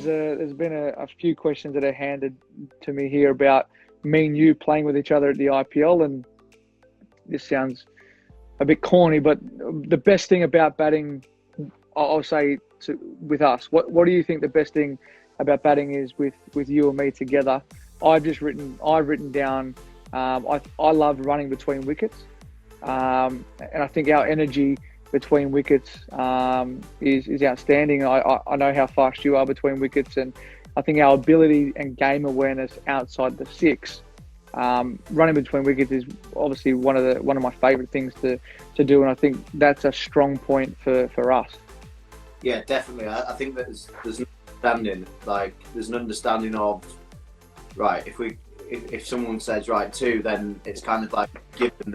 there's been a few questions that are handed to me here about me and you playing with each other at the IPL, and this sounds a bit corny, but the best thing about batting, I'll say with us, what do you think the best thing about batting is with you and me together? I've written down, I love running between wickets, and I think our energy between wickets is outstanding. I know how fast you are between wickets, and I think our ability and game awareness outside the six, running between wickets, is obviously one of my favourite things to do, and I think that's a strong point for us. Yeah, definitely. I think that there's an understanding, there's an understanding of, right, if someone says right two, then it's kind of like given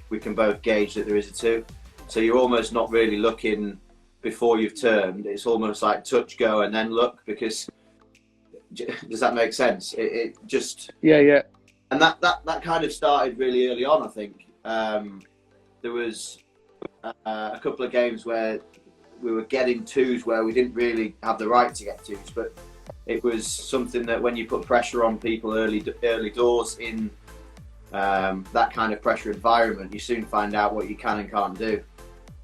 we can both gauge that there is a two. So you're almost not really looking before you've turned. It's almost like touch, go, and then look, because does that make sense? It just... Yeah. And that kind of started really early on, I think. There was a couple of games where we were getting twos where we didn't really have the right to get twos, but it was something that when you put pressure on people early doors in that kind of pressure environment, you soon find out what you can and can't do.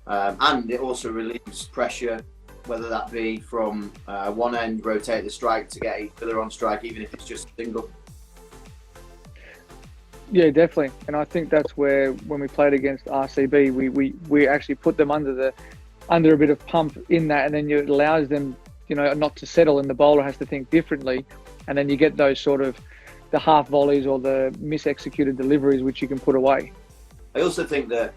And it also relieves pressure, whether that be from one end, rotate the strike to get each other on strike, even if it's just a single. Yeah, definitely. And I think that's where, when we played against RCB, we actually put them under a bit of pump in that, and then it allows them, not to settle, and the bowler has to think differently, and then you get those sort of the half volleys or the misexecuted deliveries which you can put away. I also think that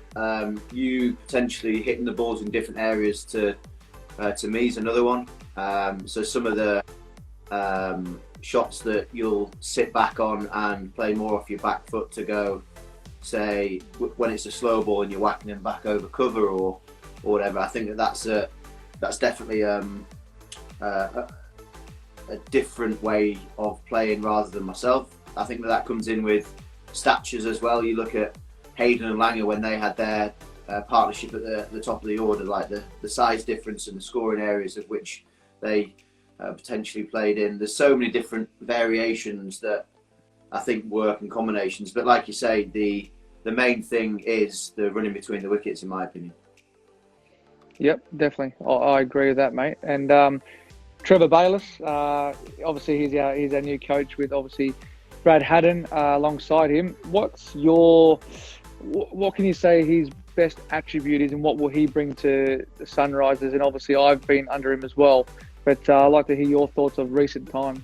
you potentially hitting the balls in different areas to me is another one. So some of the shots that you'll sit back on and play more off your back foot to go, say, when it's a slow ball and you're whacking them back over cover or whatever. I think that's definitely a different way of playing rather than myself. I think that comes in with statures as well. You look at Hayden and Langer when they had their partnership at the top of the order, like the size difference and the scoring areas of which they potentially played in. There's so many different variations that I think work and combinations. But like you say, the main thing is the running between the wickets, in my opinion. Yep, definitely. I agree with that, mate. And Trevor Bayliss, obviously he's our new coach with obviously Brad Haddon alongside him. What can you say his best attribute is, and what will he bring to the Sunrisers? And obviously I've been under him as well, but I'd like to hear your thoughts of recent times.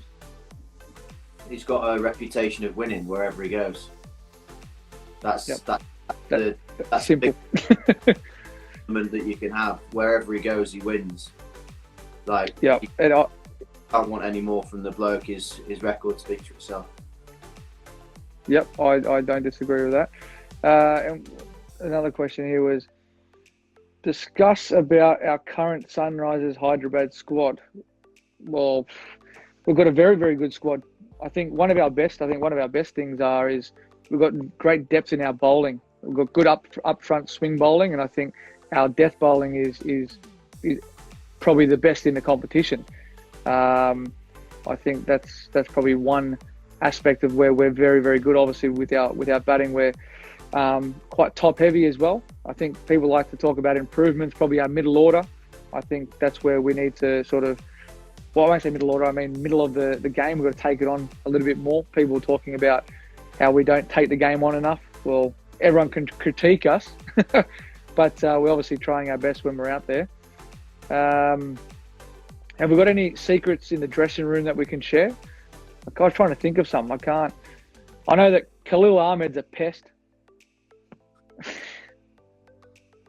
He's got a reputation of winning wherever he goes. That's simple. That you can have wherever he goes, he wins. Yeah, and I can't want any more from the bloke. His record speaks for itself. Yep, I don't disagree with that. And another question here was, discuss about our current Sunrisers Hyderabad squad. Well, we've got a very, very good squad. I think one of our best things is we've got great depth in our bowling. We've got good up front swing bowling, and I think our death bowling is probably the best in the competition. I think that's probably one aspect of where we're very, very good. Obviously, with our batting, we're quite top heavy as well. I think people like to talk about improvements, probably our middle order. I think that's where we need to sort of, well, I won't say middle order, I mean middle of the game. We've got to take it on a little bit more. People are talking about how we don't take the game on enough. Well, everyone can critique us, but we're obviously trying our best when we're out there. Have we got any secrets in the dressing room that we can share? I was trying to think of something. I can't. I know that Khalil Ahmed's a pest.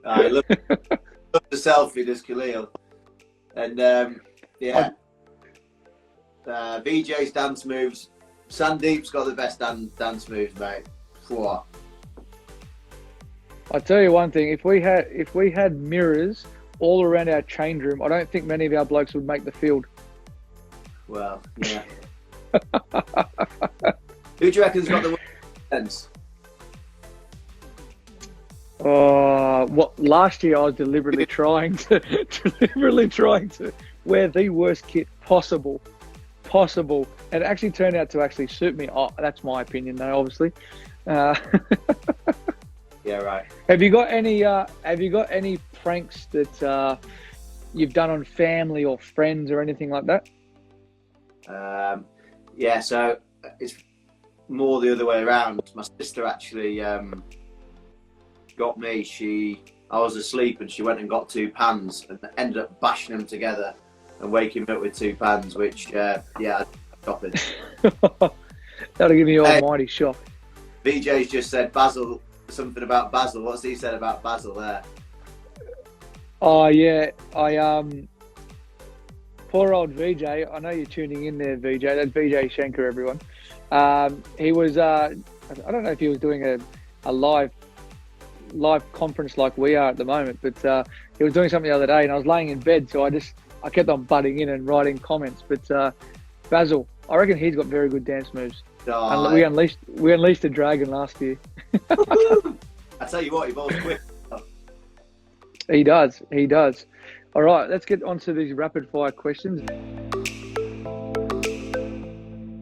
Look the selfie, does Khalil. And VJ's dance moves. Sandeep's got the best dance moves, mate. What? I'll tell you one thing. If we had mirrors all around our change room, I don't think many of our blokes would make the field. Well, yeah. Who do you reckon's got the worst sense? What last year I was deliberately trying to wear the worst kit possible, and it actually turned out to actually suit me. Oh, that's my opinion, though. Obviously. Uh, Yeah, right. Have you got any pranks that you've done on family or friends or anything like that? Yeah, so it's more the other way around. My sister actually got me. I was asleep and she went and got 2 pans and ended up bashing them together and waking me up with 2 pans, which yeah, shopping. That'll give you an almighty shock. VJ's just said something about Basil. What's he said about Basil there? Oh yeah, poor old VJ. I know you're tuning in there, VJ. That's VJ Schenker, everyone. He was. I don't know if he was doing a live conference like we are at the moment, but he was doing something the other day, and I was laying in bed, so I kept on butting in and writing comments. But Basil, I reckon he's got very good dance moves. Oh, We unleashed a dragon last year. I tell you what, he bowls quick. He does. All right, let's get on to these rapid fire questions.